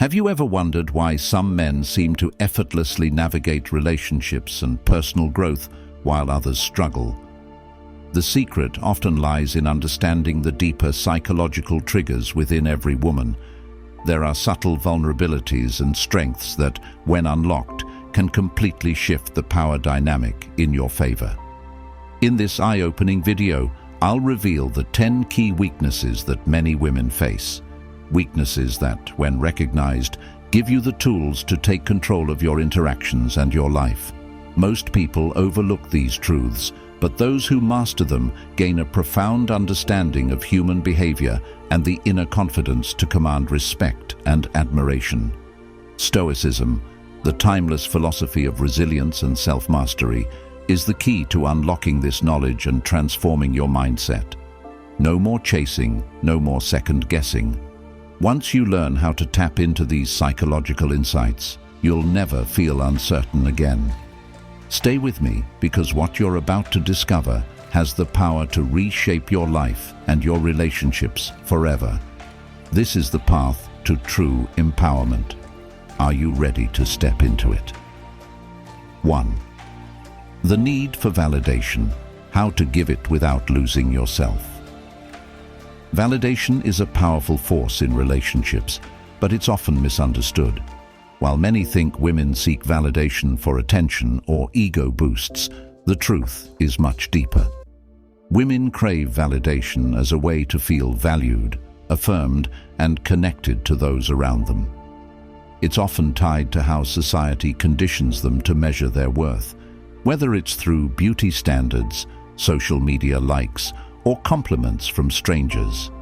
Have you ever wondered why some men seem to effortlessly navigate relationships and personal growth while others struggle? The secret often lies in understanding the deeper psychological triggers within every woman. There are subtle vulnerabilities and strengths that, when unlocked, can completely shift the power dynamic in your favor. In this eye-opening video, I'll reveal the 10 key weaknesses that many women face. Weaknesses that, when recognized, give you the tools to take control of your interactions and your life. Most people overlook these truths, but those who master them gain a profound understanding of human behavior and the inner confidence to command respect and admiration. Stoicism, the timeless philosophy of resilience and self-mastery, is the key to unlocking this knowledge and transforming your mindset. No more chasing, no more second-guessing. Once you learn how to tap into these psychological insights, you'll never feel uncertain again. Stay with me, because what you're about to discover has the power to reshape your life and your relationships forever. This is the path to true empowerment. Are you ready to step into it? 1. The need for validation. How to give it without losing yourself. Validation is a powerful force in relationships, but it's often misunderstood. While many think women seek validation for attention or ego boosts, the truth is much deeper. Women crave validation as a way to feel valued, affirmed, and connected to those around them. It's often tied to how society conditions them to measure their worth, whether it's through beauty standards, social media likes, or compliments from strangers.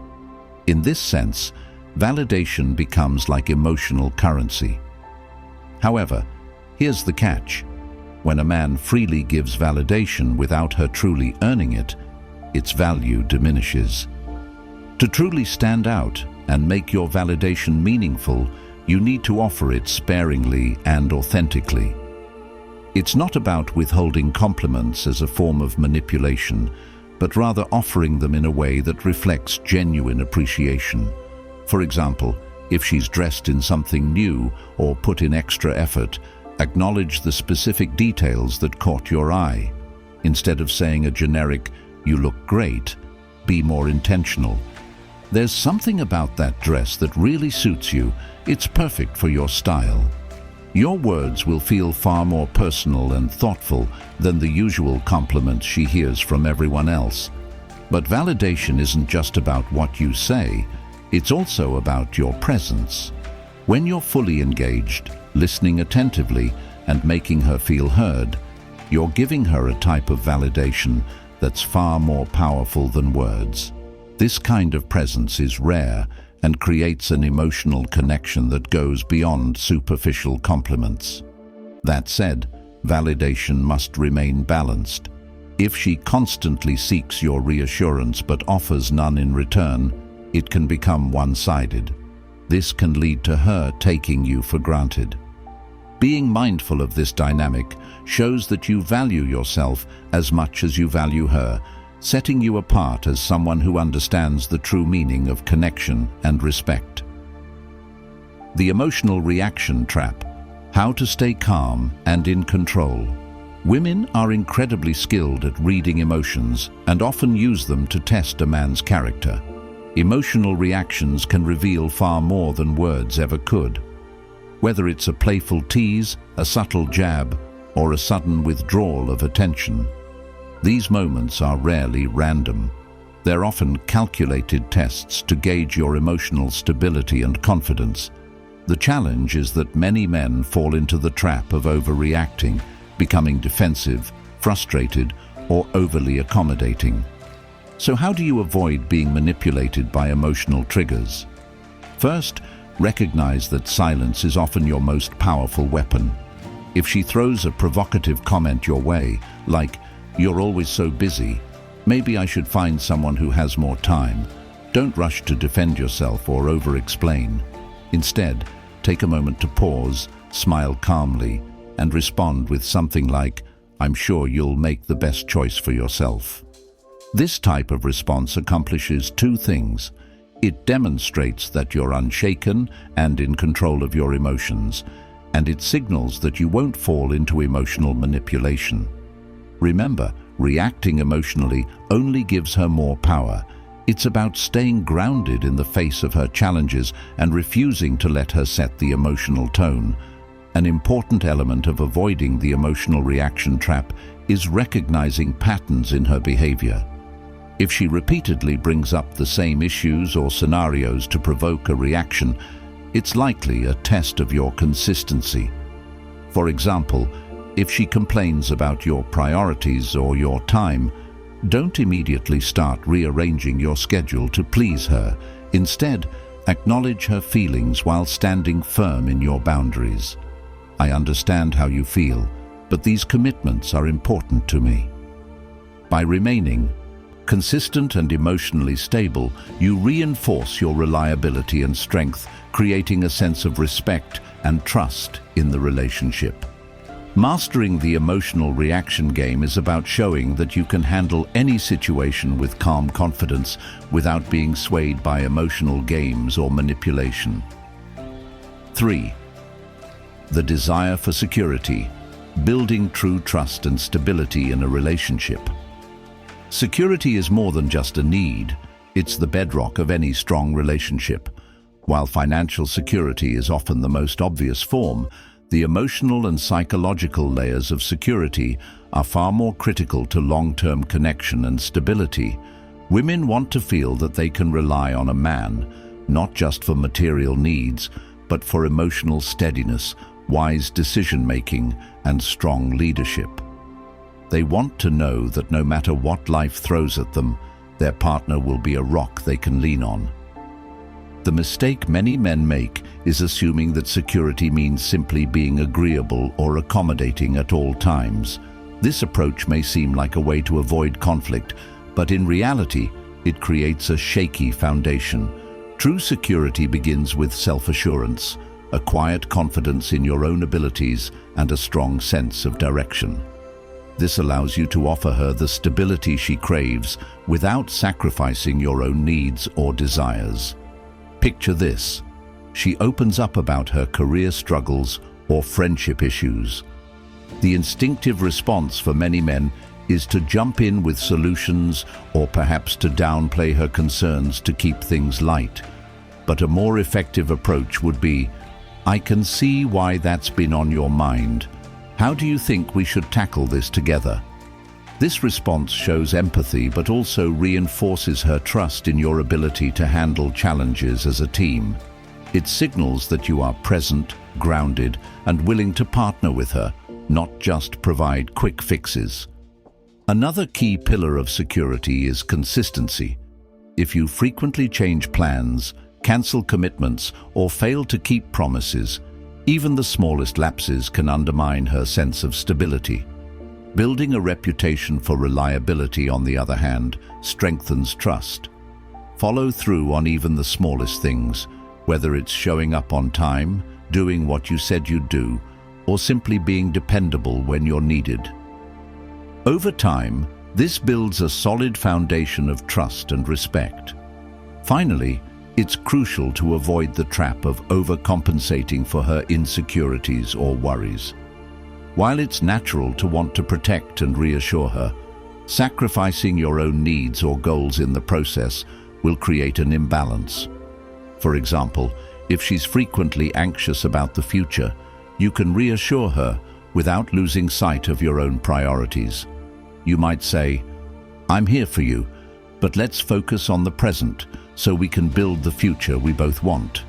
In this sense, validation becomes like emotional currency. However, here's the catch. When a man freely gives validation without her truly earning it, its value diminishes. To truly stand out and make your validation meaningful, you need to offer it sparingly and authentically. It's not about withholding compliments as a form of manipulation, but rather offering them in a way that reflects genuine appreciation. For example, if she's dressed in something new or put in extra effort, acknowledge the specific details that caught your eye. Instead of saying a generic, "You look great," be more intentional. "There's something about that dress that really suits you. It's perfect for your style." Your words will feel far more personal and thoughtful than the usual compliments she hears from everyone else. But validation isn't just about what you say, it's also about your presence. When you're fully engaged, listening attentively, and making her feel heard, you're giving her a type of validation that's far more powerful than words. This kind of presence is rare and creates an emotional connection that goes beyond superficial compliments. That said, validation must remain balanced. If she constantly seeks your reassurance but offers none in return, it can become one-sided. This can lead to her taking you for granted. Being mindful of this dynamic shows that you value yourself as much as you value her, setting you apart as someone who understands the true meaning of connection and respect. The emotional reaction trap. How to stay calm and in control. Women are incredibly skilled at reading emotions and often use them to test a man's character. Emotional reactions can reveal far more than words ever could. Whether it's a playful tease, a subtle jab, or a sudden withdrawal of attention, these moments are rarely random. They're often calculated tests to gauge your emotional stability and confidence. The challenge is that many men fall into the trap of overreacting, becoming defensive, frustrated, or overly accommodating. So how do you avoid being manipulated by emotional triggers? First, recognize that silence is often your most powerful weapon. If she throws a provocative comment your way, like, "You're always so busy. Maybe I should find someone who has more time," don't rush to defend yourself or over-explain. Instead, take a moment to pause, smile calmly, and respond with something like, "I'm sure you'll make the best choice for yourself." This type of response accomplishes two things. It demonstrates that you're unshaken and in control of your emotions, and it signals that you won't fall into emotional manipulation. Remember, reacting emotionally only gives her more power. It's about staying grounded in the face of her challenges and refusing to let her set the emotional tone. An important element of avoiding the emotional reaction trap is recognizing patterns in her behavior. If she repeatedly brings up the same issues or scenarios to provoke a reaction, it's likely a test of your consistency. For example, if she complains about your priorities or your time, don't immediately start rearranging your schedule to please her. Instead, acknowledge her feelings while standing firm in your boundaries. I understand how you feel, but these commitments are important to me. By remaining consistent and emotionally stable, you reinforce your reliability and strength, creating a sense of respect and trust in the relationship. Mastering the emotional reaction game is about showing that you can handle any situation with calm confidence without being swayed by emotional games or manipulation. 3. The desire for security, building true trust and stability in a relationship. Security is more than just a need. It's the bedrock of any strong relationship. While financial security is often the most obvious form, the emotional and psychological layers of security are far more critical to long-term connection and stability. Women want to feel that they can rely on a man, not just for material needs, but for emotional steadiness, wise decision-making, and strong leadership. They want to know that no matter what life throws at them, their partner will be a rock they can lean on. The mistake many men make is assuming that security means simply being agreeable or accommodating at all times. This approach may seem like a way to avoid conflict, but in reality, it creates a shaky foundation. True security begins with self-assurance, a quiet confidence in your own abilities, and a strong sense of direction. This allows you to offer her the stability she craves without sacrificing your own needs or desires. Picture this. She opens up about her career struggles or friendship issues. The instinctive response for many men is to jump in with solutions or perhaps to downplay her concerns to keep things light. But a more effective approach would be, "I can see why that's been on your mind. How do you think we should tackle this together?" This response shows empathy but also reinforces her trust in your ability to handle challenges as a team. It signals that you are present, grounded, and willing to partner with her, not just provide quick fixes. Another key pillar of security is consistency. If you frequently change plans, cancel commitments, or fail to keep promises, even the smallest lapses can undermine her sense of stability. Building a reputation for reliability, on the other hand, strengthens trust. Follow through on even the smallest things, whether it's showing up on time, doing what you said you'd do, or simply being dependable when you're needed. Over time, this builds a solid foundation of trust and respect. Finally, it's crucial to avoid the trap of overcompensating for her insecurities or worries. While it's natural to want to protect and reassure her, sacrificing your own needs or goals in the process will create an imbalance. For example, if she's frequently anxious about the future, you can reassure her without losing sight of your own priorities. You might say, "I'm here for you, but let's focus on the present so we can build the future we both want."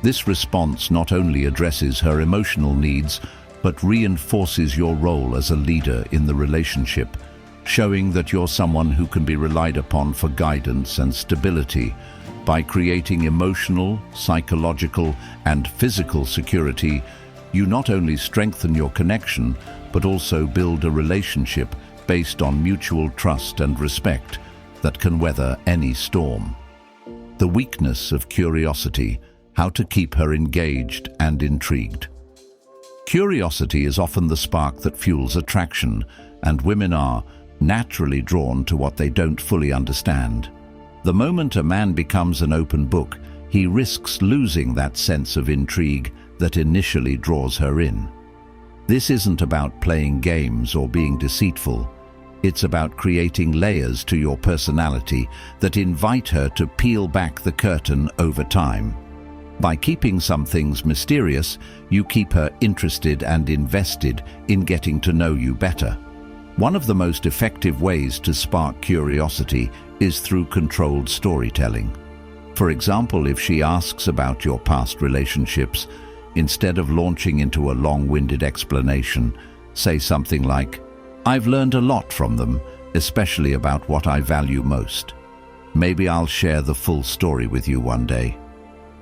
This response not only addresses her emotional needs, but reinforces your role as a leader in the relationship, showing that you're someone who can be relied upon for guidance and stability. By creating emotional, psychological, and physical security, you not only strengthen your connection, but also build a relationship based on mutual trust and respect that can weather any storm. The weakness of curiosity, how to keep her engaged and intrigued. Curiosity is often the spark that fuels attraction, and women are naturally drawn to what they don't fully understand. The moment a man becomes an open book, he risks losing that sense of intrigue that initially draws her in. This isn't about playing games or being deceitful. It's about creating layers to your personality that invite her to peel back the curtain over time. By keeping some things mysterious, you keep her interested and invested in getting to know you better. One of the most effective ways to spark curiosity is through controlled storytelling. For example, if she asks about your past relationships, instead of launching into a long-winded explanation, say something like, "I've learned a lot from them, especially about what I value most. Maybe I'll share the full story with you one day."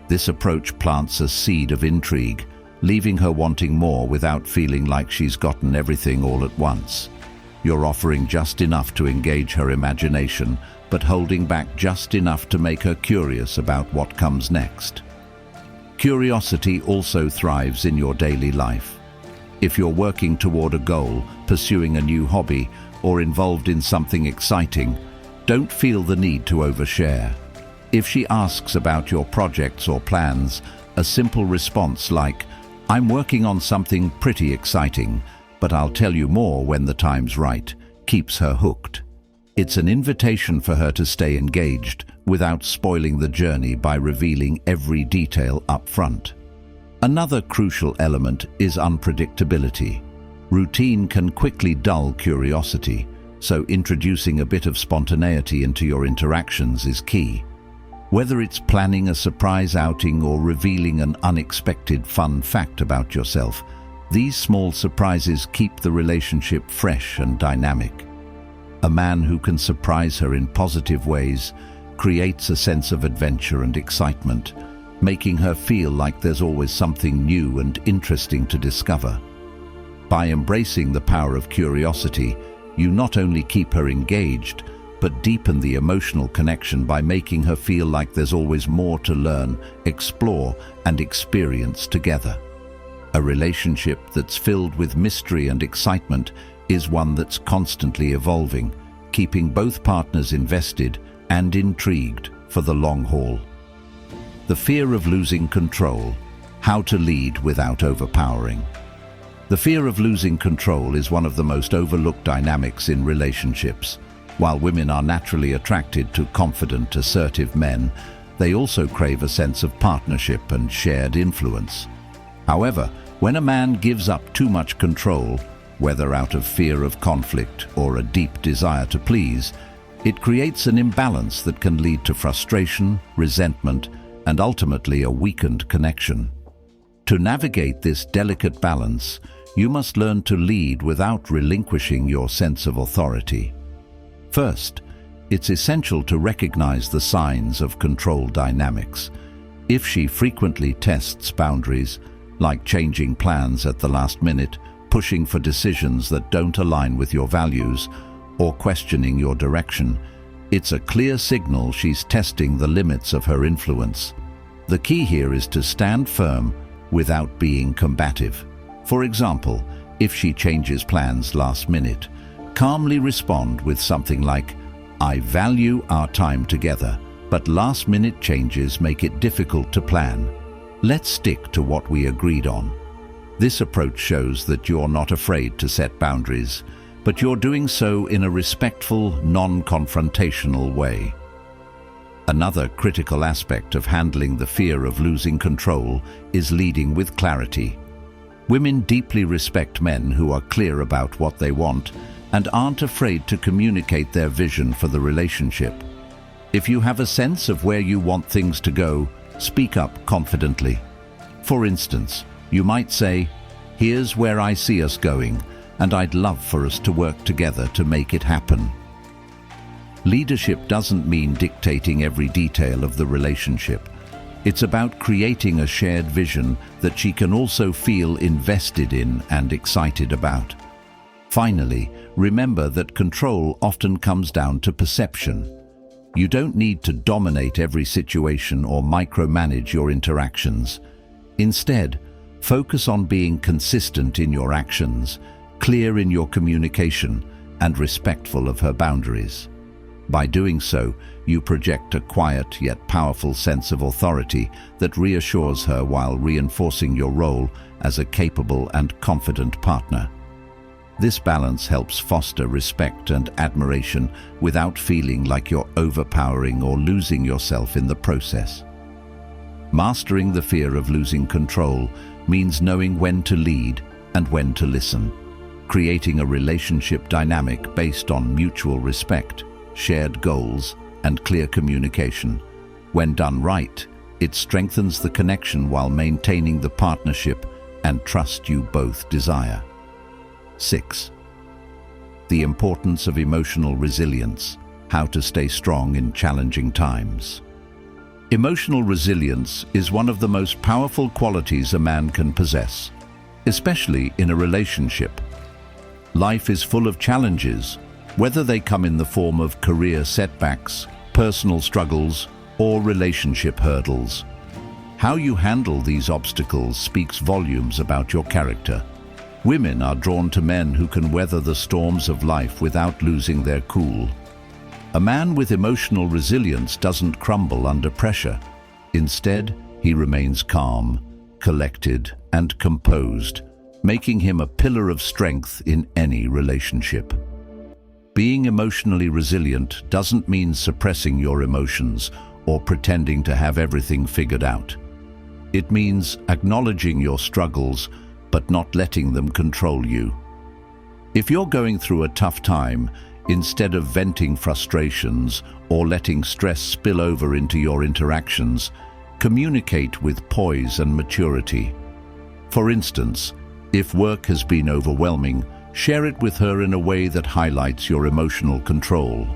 This approach plants a seed of intrigue, leaving her wanting more without feeling like she's gotten everything all at once. You're offering just enough to engage her imagination, but holding back just enough to make her curious about what comes next. Curiosity also thrives in your daily life. If you're working toward a goal, pursuing a new hobby, or involved in something exciting, don't feel the need to overshare. If she asks about your projects or plans, a simple response like, "I'm working on something pretty exciting, but I'll tell you more when the time's right," keeps her hooked. It's an invitation for her to stay engaged without spoiling the journey by revealing every detail up front. Another crucial element is unpredictability. Routine can quickly dull curiosity, so introducing a bit of spontaneity into your interactions is key. Whether it's planning a surprise outing or revealing an unexpected fun fact about yourself, these small surprises keep the relationship fresh and dynamic. A man who can surprise her in positive ways creates a sense of adventure and excitement, making her feel like there's always something new and interesting to discover. By embracing the power of curiosity, you not only keep her engaged, but deepen the emotional connection by making her feel like there's always more to learn, explore, and experience together. A relationship that's filled with mystery and excitement is one that's constantly evolving, keeping both partners invested and intrigued for the long haul. The fear of losing control, how to lead without overpowering. The fear of losing control is one of the most overlooked dynamics in relationships. While women are naturally attracted to confident, assertive men, they also crave a sense of partnership and shared influence. However, when a man gives up too much control, whether out of fear of conflict or a deep desire to please, it creates an imbalance that can lead to frustration, resentment, and ultimately a weakened connection. To navigate this delicate balance, you must learn to lead without relinquishing your sense of authority. First, it's essential to recognize the signs of control dynamics. If she frequently tests boundaries, like changing plans at the last minute, pushing for decisions that don't align with your values, or questioning your direction, it's a clear signal she's testing the limits of her influence. The key here is to stand firm without being combative. For example, if she changes plans last minute, calmly respond with something like, "I value our time together, but last-minute changes make it difficult to plan. Let's stick to what we agreed on." This approach shows that you're not afraid to set boundaries, but you're doing so in a respectful, non-confrontational way. Another critical aspect of handling the fear of losing control is leading with clarity. Women deeply respect men who are clear about what they want and aren't afraid to communicate their vision for the relationship. If you have a sense of where you want things to go, speak up confidently. For instance, you might say, "Here's where I see us going, and I'd love for us to work together to make it happen." Leadership doesn't mean dictating every detail of the relationship. It's about creating a shared vision that she can also feel invested in and excited about. Finally, remember that control often comes down to perception. You don't need to dominate every situation or micromanage your interactions. Instead, focus on being consistent in your actions, clear in your communication, and respectful of her boundaries. By doing so, you project a quiet yet powerful sense of authority that reassures her while reinforcing your role as a capable and confident partner. This balance helps foster respect and admiration without feeling like you're overpowering or losing yourself in the process. Mastering the fear of losing control means knowing when to lead and when to listen, creating a relationship dynamic based on mutual respect, shared goals, and clear communication. When done right, it strengthens the connection while maintaining the partnership and trust you both desire. 6. The importance of emotional resilience, how to stay strong in challenging times. Emotional resilience is one of the most powerful qualities a man can possess, especially in a relationship. Life is full of challenges, whether they come in the form of career setbacks, personal struggles, or relationship hurdles. How you handle these obstacles speaks volumes about your character. Women are drawn to men who can weather the storms of life without losing their cool. A man with emotional resilience doesn't crumble under pressure. Instead, he remains calm, collected, and composed, making him a pillar of strength in any relationship. Being emotionally resilient doesn't mean suppressing your emotions or pretending to have everything figured out. It means acknowledging your struggles, but not letting them control you. If you're going through a tough time, instead of venting frustrations or letting stress spill over into your interactions, communicate with poise and maturity. For instance, if work has been overwhelming, share it with her in a way that highlights your emotional control.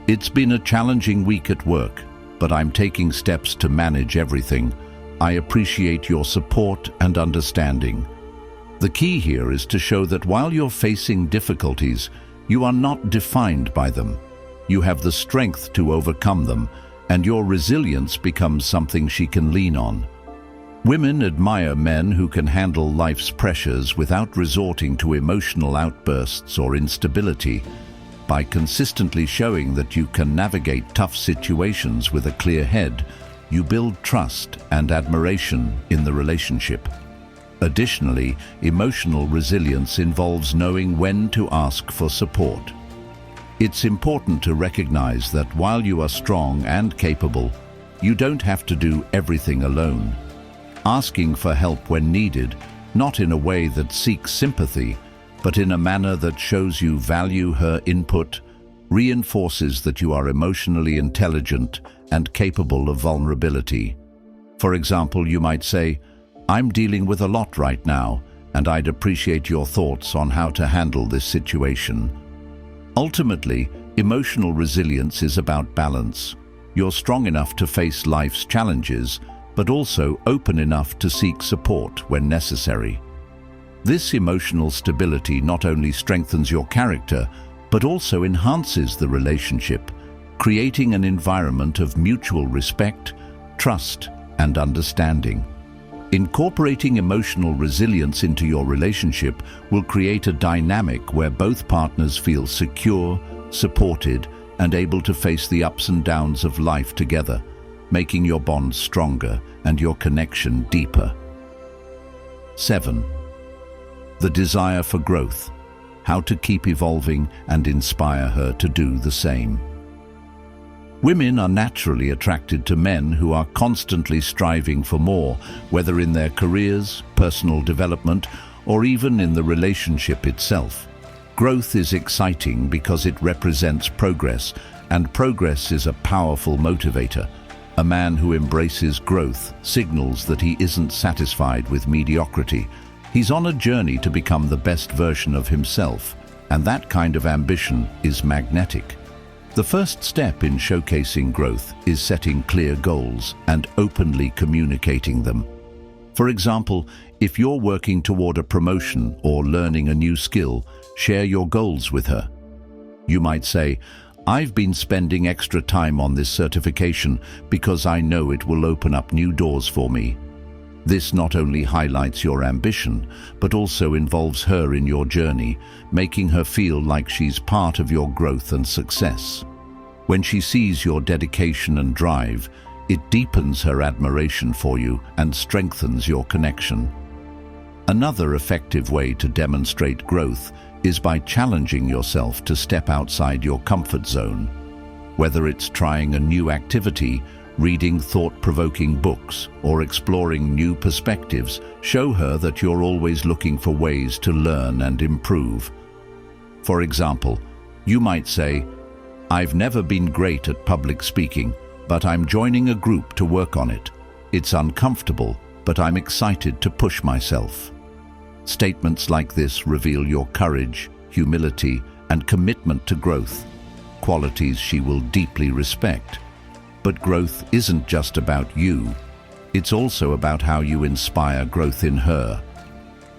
It's been a challenging week at work, but I'm taking steps to manage everything. I appreciate your support and understanding. The key here is to show that while you're facing difficulties, you are not defined by them. You have the strength to overcome them, and your resilience becomes something she can lean on. Women admire men who can handle life's pressures without resorting to emotional outbursts or instability. By consistently showing that you can navigate tough situations with a clear head, you build trust and admiration in the relationship. Additionally, emotional resilience involves knowing when to ask for support. It's important to recognize that while you are strong and capable, you don't have to do everything alone. Asking for help when needed, not in a way that seeks sympathy, but in a manner that shows you value her input, reinforces that you are emotionally intelligent and capable of vulnerability. For example, you might say, "I'm dealing with a lot right now, and I'd appreciate your thoughts on how to handle this situation." Ultimately, emotional resilience is about balance. You're strong enough to face life's challenges, but also open enough to seek support when necessary. This emotional stability not only strengthens your character, but also enhances the relationship, creating an environment of mutual respect, trust, and understanding. Incorporating emotional resilience into your relationship will create a dynamic where both partners feel secure, supported, and able to face the ups and downs of life together, making your bond stronger and your connection deeper. 7. The desire for growth, how to keep evolving and inspire her to do the same. Women are naturally attracted to men who are constantly striving for more, whether in their careers, personal development, or even in the relationship itself. Growth is exciting because it represents progress, and progress is a powerful motivator. A man who embraces growth signals that he isn't satisfied with mediocrity. He's on a journey to become the best version of himself, and that kind of ambition is magnetic. The first step in showcasing growth is setting clear goals and openly communicating them. For example, if you're working toward a promotion or learning a new skill, share your goals with her. You might say, "I've been spending extra time on this certification because I know it will open up new doors for me." This not only highlights your ambition, but also involves her in your journey, making her feel like she's part of your growth and success. When she sees your dedication and drive, it deepens her admiration for you and strengthens your connection. Another effective way to demonstrate growth is by challenging yourself to step outside your comfort zone. Whether it's trying a new activity, reading thought-provoking books, or exploring new perspectives, show her that you're always looking for ways to learn and improve. For example, you might say, "I've never been great at public speaking, but I'm joining a group to work on it. It's uncomfortable, but I'm excited to push myself." Statements like this reveal your courage, humility, and commitment to growth, qualities she will deeply respect. But growth isn't just about you. It's also about how you inspire growth in her.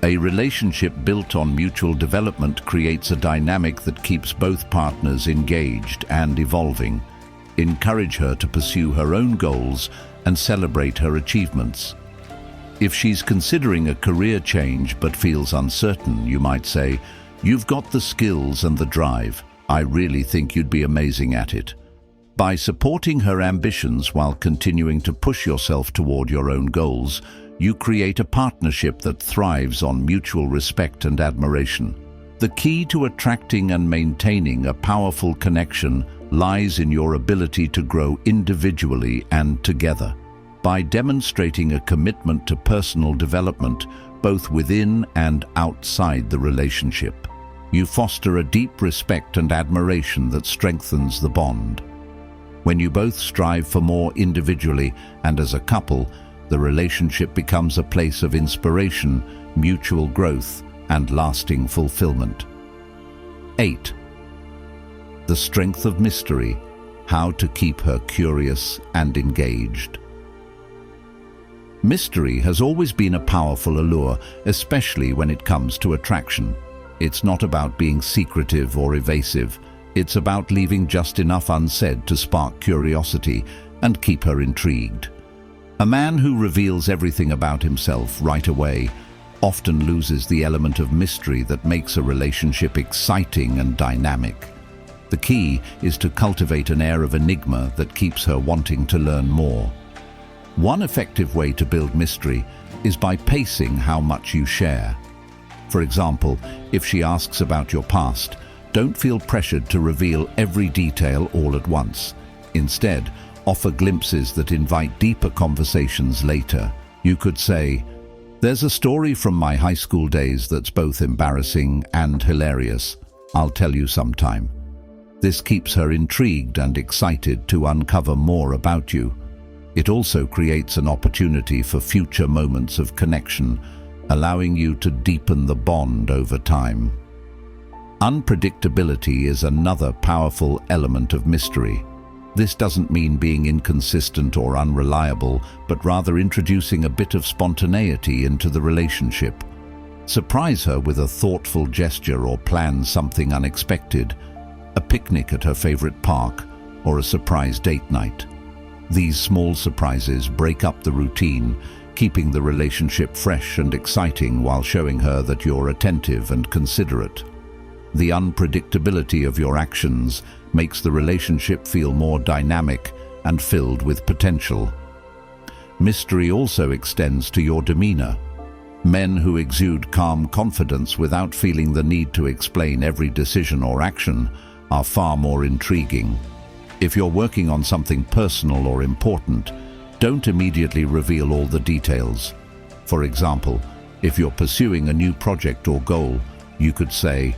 A relationship built on mutual development creates a dynamic that keeps both partners engaged and evolving. Encourage her to pursue her own goals and celebrate her achievements. If she's considering a career change but feels uncertain, you might say, "You've got the skills and the drive. I really think you'd be amazing at it." By supporting her ambitions while continuing to push yourself toward your own goals, you create a partnership that thrives on mutual respect and admiration. The key to attracting and maintaining a powerful connection lies in your ability to grow individually and together. By demonstrating a commitment to personal development, both within and outside the relationship, you foster a deep respect and admiration that strengthens the bond. When you both strive for more individually and as a couple, the relationship becomes a place of inspiration, mutual growth, and lasting fulfillment. 8. The strength of mystery, how to keep her curious and engaged. Mystery has always been a powerful allure, especially when it comes to attraction. It's not about being secretive or evasive. It's about leaving just enough unsaid to spark curiosity and keep her intrigued. A man who reveals everything about himself right away often loses the element of mystery that makes a relationship exciting and dynamic. The key is to cultivate an air of enigma that keeps her wanting to learn more. One effective way to build mystery is by pacing how much you share. For example, if she asks about your past, don't feel pressured to reveal every detail all at once. Instead, offer glimpses that invite deeper conversations later. You could say, "There's a story from my high school days that's both embarrassing and hilarious. I'll tell you sometime." This keeps her intrigued and excited to uncover more about you. It also creates an opportunity for future moments of connection, allowing you to deepen the bond over time. Unpredictability is another powerful element of mystery. This doesn't mean being inconsistent or unreliable, but rather introducing a bit of spontaneity into the relationship. Surprise her with a thoughtful gesture or plan something unexpected, a picnic at her favorite park, or a surprise date night. These small surprises break up the routine, keeping the relationship fresh and exciting while showing her that you're attentive and considerate. The unpredictability of your actions makes the relationship feel more dynamic and filled with potential. Mystery also extends to your demeanor. Men who exude calm confidence without feeling the need to explain every decision or action are far more intriguing. If you're working on something personal or important, don't immediately reveal all the details. For example, if you're pursuing a new project or goal, you could say,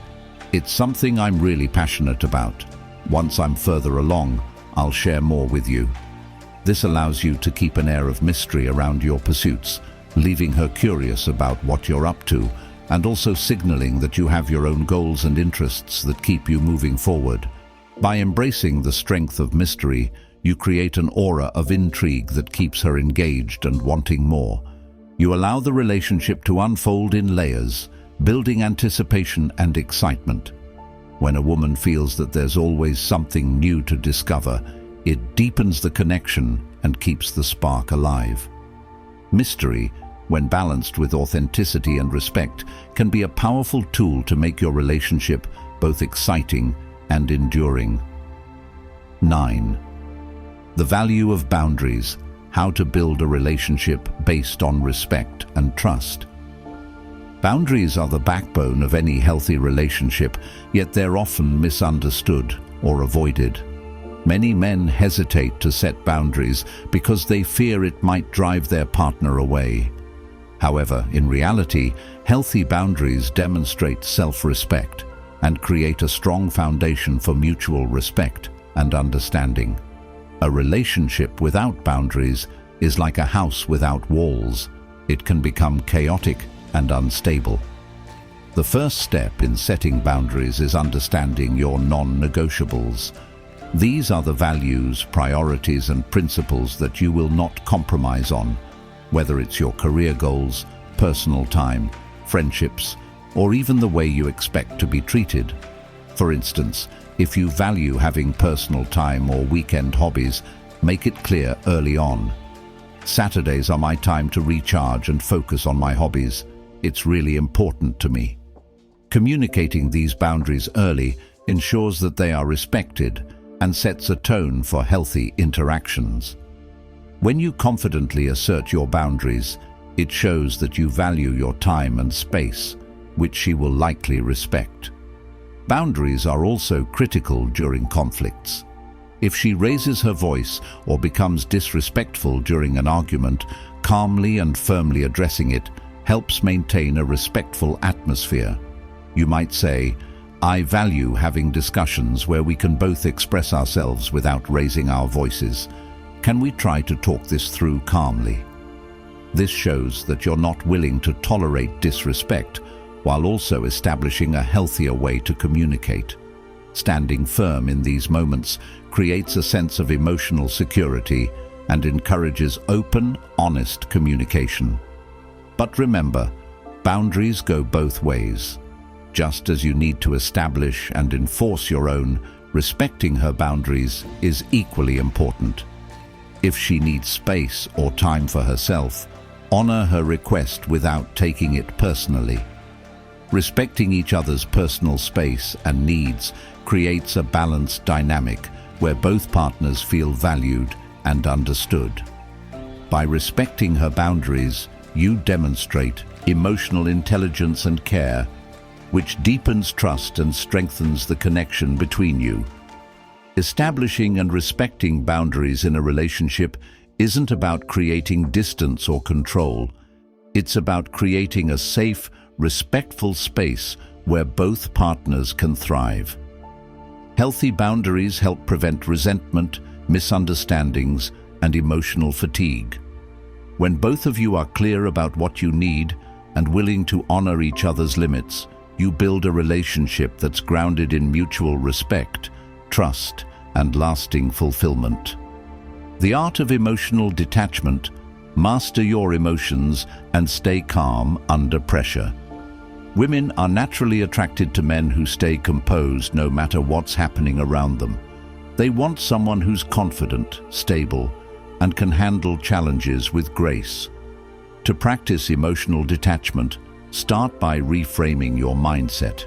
"It's something I'm really passionate about. Once I'm further along, I'll share more with you." This allows you to keep an air of mystery around your pursuits, leaving her curious about what you're up to, and also signaling that you have your own goals and interests that keep you moving forward. By embracing the strength of mystery, you create an aura of intrigue that keeps her engaged and wanting more. You allow the relationship to unfold in layers, building anticipation and excitement. When a woman feels that there's always something new to discover, it deepens the connection and keeps the spark alive. Mystery, when balanced with authenticity and respect, can be a powerful tool to make your relationship both exciting and enduring. 9. The value of boundaries, how to build a relationship based on respect and trust. Boundaries are the backbone of any healthy relationship, yet they're often misunderstood or avoided. Many men hesitate to set boundaries because they fear it might drive their partner away. However, in reality, healthy boundaries demonstrate self-respect and create a strong foundation for mutual respect and understanding. A relationship without boundaries is like a house without walls. It can become chaotic and unstable. The first step in setting boundaries is understanding your non-negotiables. These are the values, priorities, and principles that you will not compromise on, whether it's your career goals, personal time, friendships, or even the way you expect to be treated. For instance, if you value having personal time or weekend hobbies, make it clear early on. Saturdays are my time to recharge and focus on my hobbies. It's really important to me. Communicating these boundaries early ensures that they are respected and sets a tone for healthy interactions. When you confidently assert your boundaries, it shows that you value your time and space, which she will likely respect. Boundaries are also critical during conflicts. If she raises her voice or becomes disrespectful during an argument, calmly and firmly addressing it helps maintain a respectful atmosphere. You might say, "I value having discussions where we can both express ourselves without raising our voices. Can we try to talk this through calmly?" This shows that you're not willing to tolerate disrespect, while also establishing a healthier way to communicate. Standing firm in these moments creates a sense of emotional security and encourages open, honest communication. But remember, boundaries go both ways. Just as you need to establish and enforce your own, respecting her boundaries is equally important. If she needs space or time for herself, honor her request without taking it personally. Respecting each other's personal space and needs creates a balanced dynamic where both partners feel valued and understood. By respecting her boundaries, you demonstrate emotional intelligence and care, which deepens trust and strengthens the connection between you. Establishing and respecting boundaries in a relationship isn't about creating distance or control. It's about creating a safe, respectful space where both partners can thrive. Healthy boundaries help prevent resentment, misunderstandings, and emotional fatigue. When both of you are clear about what you need and willing to honor each other's limits, you build a relationship that's grounded in mutual respect, trust, and lasting fulfillment. The art of emotional detachment: master your emotions and stay calm under pressure. Women are naturally attracted to men who stay composed no matter what's happening around them. They want someone who's confident, stable, and can handle challenges with grace. To practice emotional detachment, start by reframing your mindset.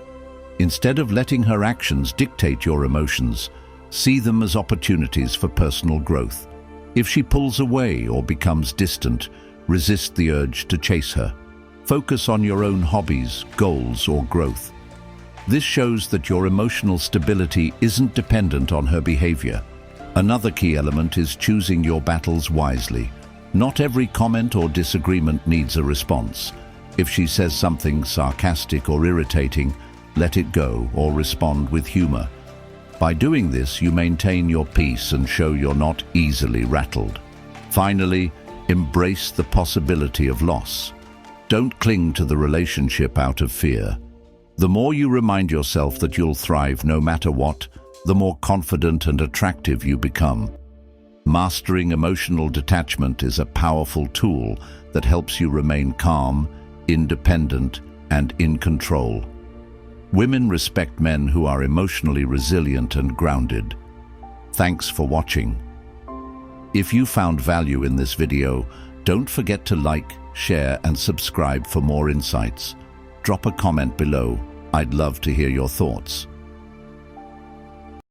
Instead of letting her actions dictate your emotions, see them as opportunities for personal growth. If she pulls away or becomes distant, resist the urge to chase her. Focus on your own hobbies, goals, or growth. This shows that your emotional stability isn't dependent on her behavior. Another key element is choosing your battles wisely. Not every comment or disagreement needs a response. If she says something sarcastic or irritating, let it go or respond with humor. By doing this, you maintain your peace and show you're not easily rattled. Finally, embrace the possibility of loss. Don't cling to the relationship out of fear. The more you remind yourself that you'll thrive no matter what, the more confident and attractive you become. Mastering emotional detachment is a powerful tool that helps you remain calm, independent, and in control. Women respect men who are emotionally resilient and grounded. Thanks for watching. If you found value in this video, don't forget to like, share, and subscribe for more insights. Drop a comment below. I'd love to hear your thoughts.